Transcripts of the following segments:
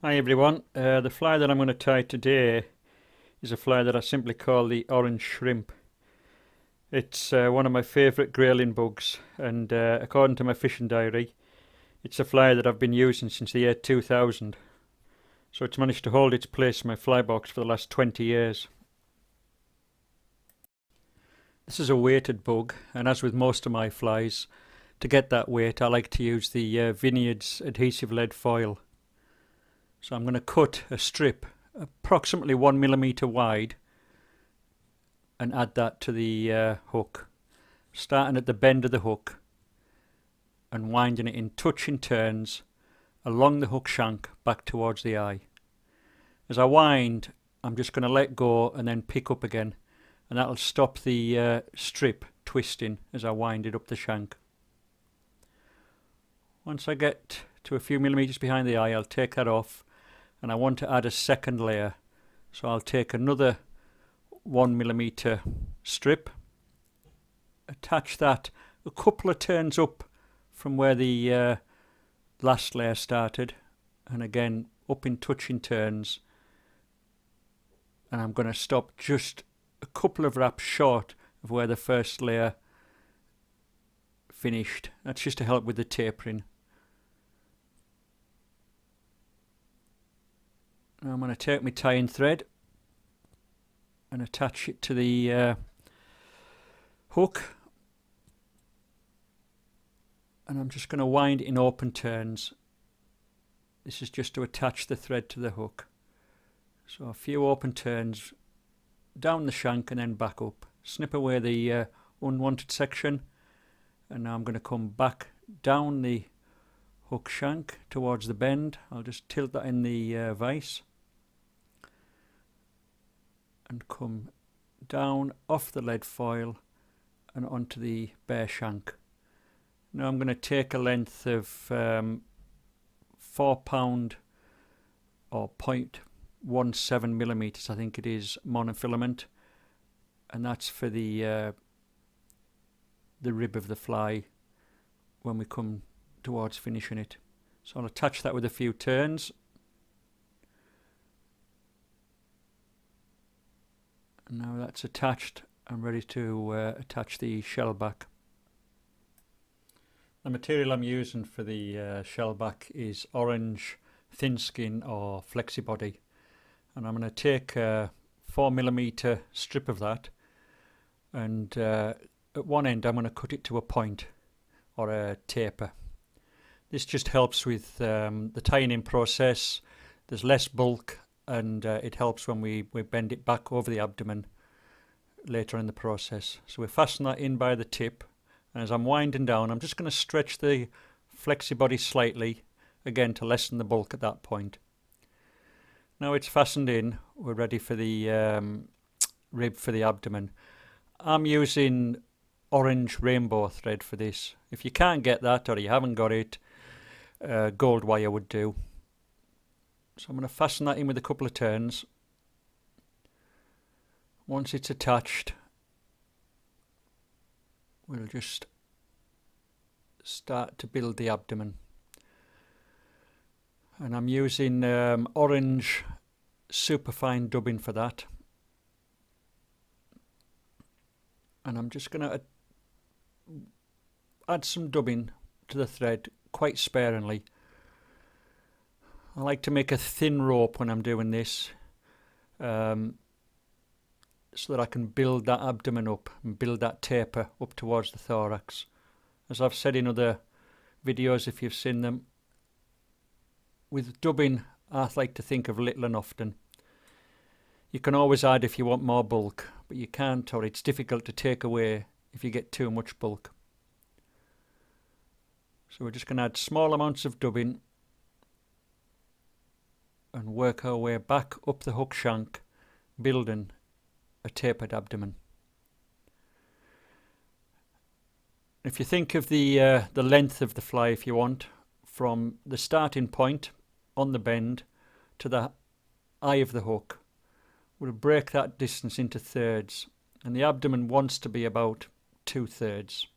Hi everyone, the fly that I'm going to tie today is a fly that I simply call the orange shrimp. It's one of my favourite grayling bugs, and according to my fishing diary, it's a fly that I've been using since the year 2000. So it's managed to hold its place in my fly box for the last 20 years. This is a weighted bug, and as with most of my flies, to get that weight I like to use the Veniard's adhesive lead foil. So I'm going to cut a strip approximately 1 mm wide and add that to the hook, starting at the bend of the hook and winding it in touching turns along the hook shank back towards the eye. As I wind, I'm just going to let go and then pick up again, and that'll stop the strip twisting as I wind it up the shank. Once I get to a few millimeters behind the eye, I'll take that off, and I want to add a second layer, so I'll take another 1 mm strip, attach that a couple of turns up from where the last layer started, and again up in touching turns, and I'm going to stop just a couple of wraps short of where the first layer finished. That's just to help with the tapering. Now I'm going to take my tying thread and attach it to the hook, and I'm just going to wind it in open turns. This is just to attach the thread to the hook. So a few open turns down the shank and then back up. Snip away the unwanted section, and now I'm going to come back down the hook shank towards the bend. I'll just tilt that in the vise and come down off the lead foil and onto the bare shank. Now I'm going to take a length of 4 pound or 0.17 mm, I think it is, monofilament, and that's for the rib of the fly when we come towards finishing it. So I'll attach that with a few turns. And now that's attached, I'm ready to attach the shellback. The material I'm using for the shellback is orange thin skin or Flexibody, and I'm going to take a 4 mm strip of that, and at one end I'm going to cut it to a point or a taper. This just helps with the tying in process. There's less bulk, and it helps when we bend it back over the abdomen later in the process. So we fasten that in by the tip, and as I'm winding down, I'm just going to stretch the Flexibody slightly, again to lessen the bulk at that point. Now it's fastened in, we're ready for the rib for the abdomen. I'm using orange rainbow thread for this. If you can't get that, or you haven't got it, gold wire would do. So I'm going to fasten that in with a couple of turns. Once it's attached, we'll just start to build the abdomen. And I'm using orange Superfine dubbing for that. And I'm just going to add some dubbing to the thread quite sparingly. I like to make a thin rope when I'm doing this, so that I can build that abdomen up and build that taper up towards the thorax. As I've said in other videos, if you've seen them, with dubbing I like to think of little and often. You can always add if you want more bulk, but you can't, or it's difficult to take away if you get too much bulk. So we're just going to add small amounts of dubbing and work our way back up the hook shank, building a tapered abdomen. If you think of the length of the fly, if you want, from the starting point on the bend to the eye of the hook, we'll break that distance into thirds, and the abdomen wants to be about 2/3.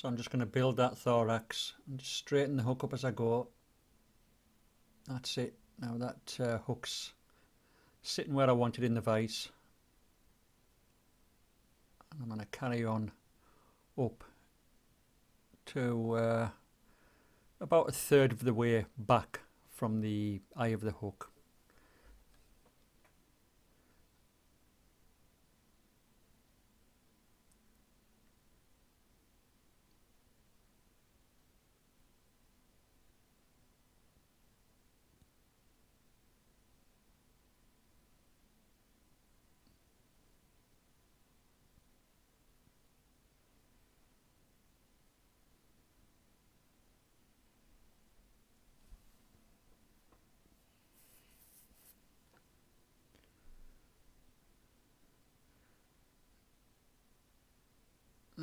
So I'm just going to build that thorax and just straighten the hook up as I go. That's it. Now that hook's sitting where I want it in the vise. And I'm going to carry on up to about a third of the way back from the eye of the hook.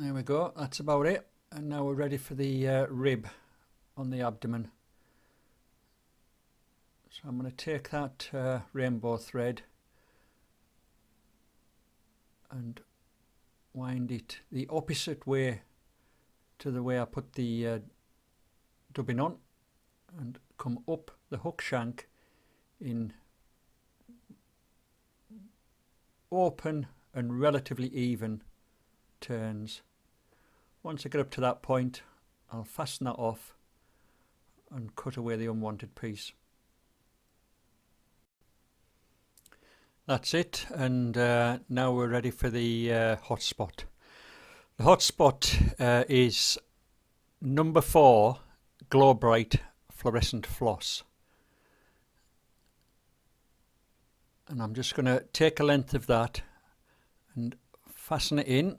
There we go, that's about it. And now we're ready for the rib on the abdomen. So I'm going to take that rainbow thread and wind it the opposite way to the way I put the dubbing on, and come up the hook shank in open and relatively even turns. Once I get up to that point, I'll fasten that off and cut away the unwanted piece. That's it, and now we're ready for the hot spot. The hot spot is number 4 Glo-Brite fluorescent floss. And I'm just going to take a length of that and fasten it in.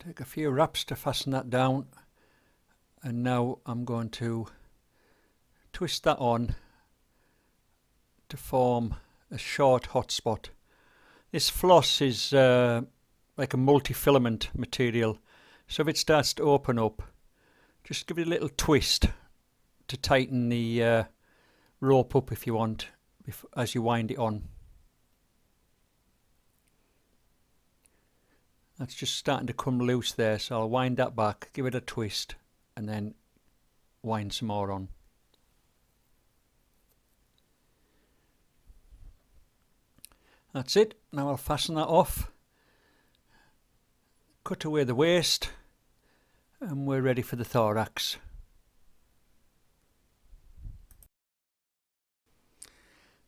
Take a few wraps to fasten that down, and now I'm going to twist that on to form a short hot spot. This floss is like a multi-filament material, so if it starts to open up, just give it a little twist to tighten the rope up if you want, as you wind it on. That's just starting to come loose there, so I'll wind that back, give it a twist, and then wind some more on. That's it. Now I'll fasten that off, cut away the waste, and we're ready for the thorax.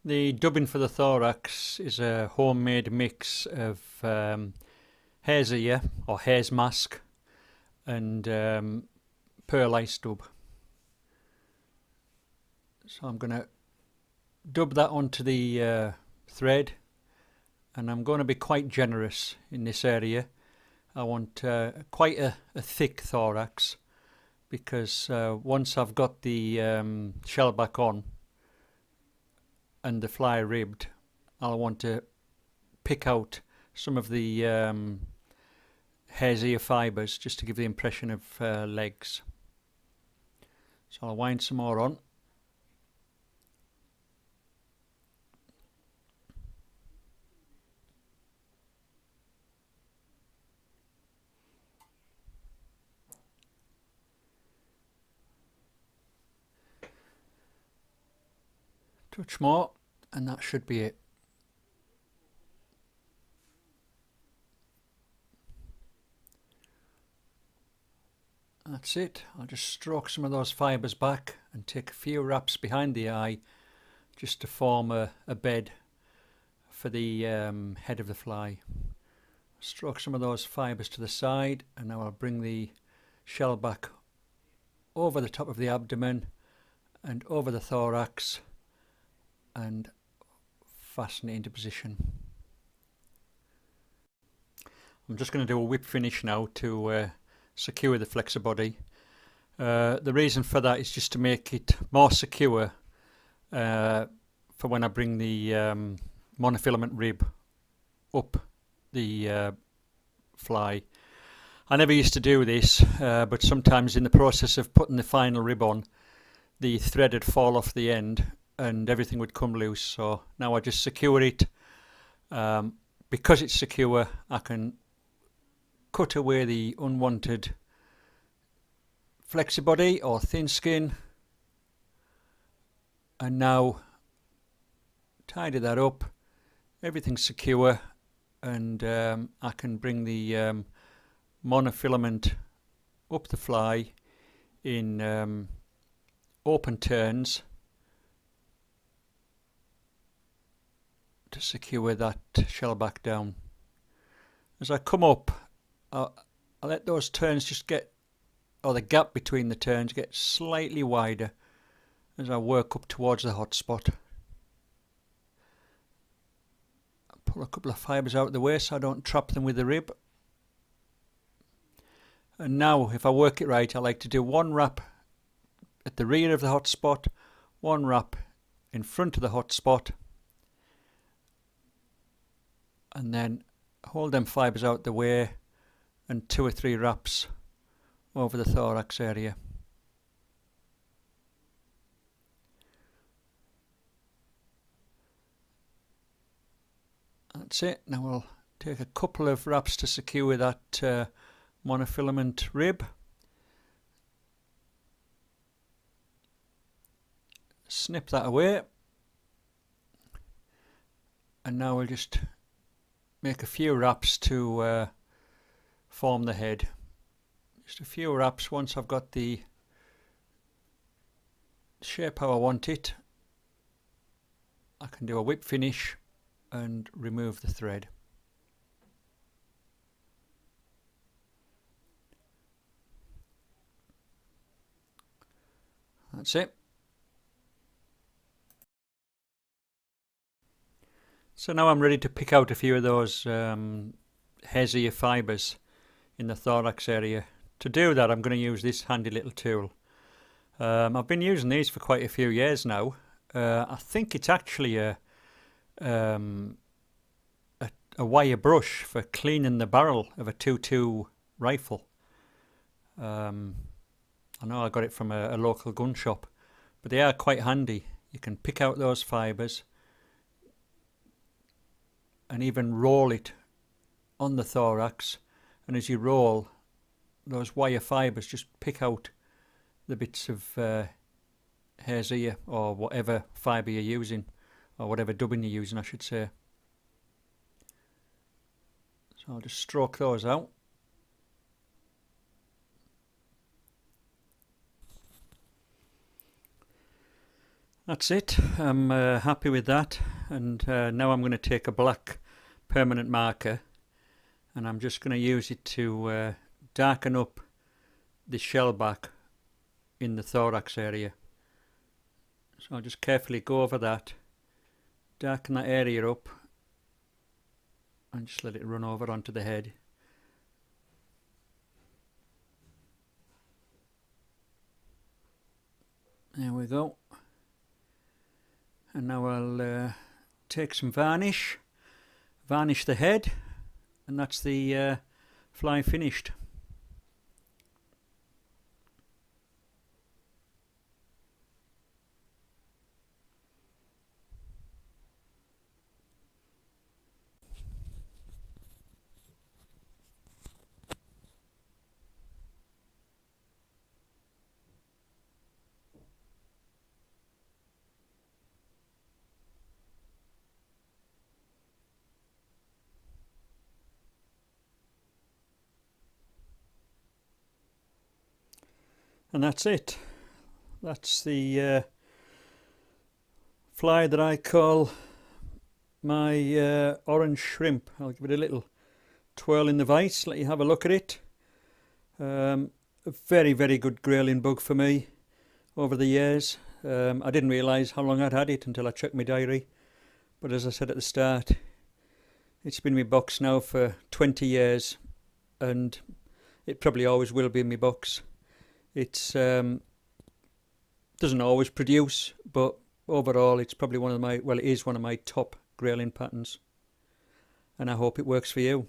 The dubbing for the thorax is a homemade mix of hare's ear or hare's mask and pearl ice dub. So I'm going to dub that onto the thread, and I'm going to be quite generous in this area. I want quite a thick thorax, because once I've got the shellback on and the fly ribbed, I'll want to pick out some of the hare's ear fibres just to give the impression of legs. So I'll wind some more on. Touch more, and that should be it. That's it. I'll just stroke some of those fibres back and take a few wraps behind the eye just to form a bed for the head of the fly. Stroke some of those fibres to the side, and now I'll bring the shell back over the top of the abdomen and over the thorax and fasten it into position. I'm just going to do a whip finish now to secure the Flexibody. The reason for that is just to make it more secure for when I bring the monofilament rib up the fly. I never used to do this, but sometimes in the process of putting the final rib on, the thread would fall off the end and everything would come loose. So now I just secure it. Because it's secure, I can cut away the unwanted Flexibody or thin skin, and now tidy that up. Everything's secure, and I can bring the monofilament up the fly in open turns to secure that shellback down. As I come up, I let those turns just get, or the gap between the turns get slightly wider as I work up towards the hot spot. I pull a couple of fibres out of the way so I don't trap them with the rib. And now, if I work it right, I like to do one wrap at the rear of the hot spot, one wrap in front of the hot spot, and then hold them fibres out the way, and 2 or 3 wraps over the thorax area. That's it. Now we'll take a couple of wraps to secure that monofilament rib. Snip that away, and now we'll just make a few wraps to form the head. Just a few wraps once I've got the shape how I want it. I can do a whip finish and remove the thread. That's it. So now I'm ready to pick out a few of those hazier fibres in the thorax area. To do that, I'm going to use this handy little tool. I've been using these for quite a few years now. I think it's actually a wire brush for cleaning the barrel of a 2.2 rifle. I know I got it from a local gun shop, but they are quite handy. You can pick out those fibres and even roll it on the thorax, and as you roll, those wire fibres just pick out the bits of hare's ear or whatever fibre you're using, or whatever dubbing you're using I should say. So I'll just stroke those out. That's it. I'm happy with that, and now I'm going to take a black permanent marker and I'm just going to use it to darken up the shellback in the thorax area. So I'll just carefully go over that, darken that area up, and just let it run over onto the head. There we go. And now I'll take some varnish, varnish the head, and that's the fly finished. And that's it. That's the fly that I call my orange shrimp. I'll give it a little twirl in the vise, let you have a look at it. A very, very good grayling bug for me over the years. I didn't realise how long I'd had it until I checked my diary. But as I said at the start, it's been in my box now for 20 years, and it probably always will be in my box. It's doesn't always produce, but overall it's probably one of my, well, it is one of my top grayling patterns, and I hope it works for you.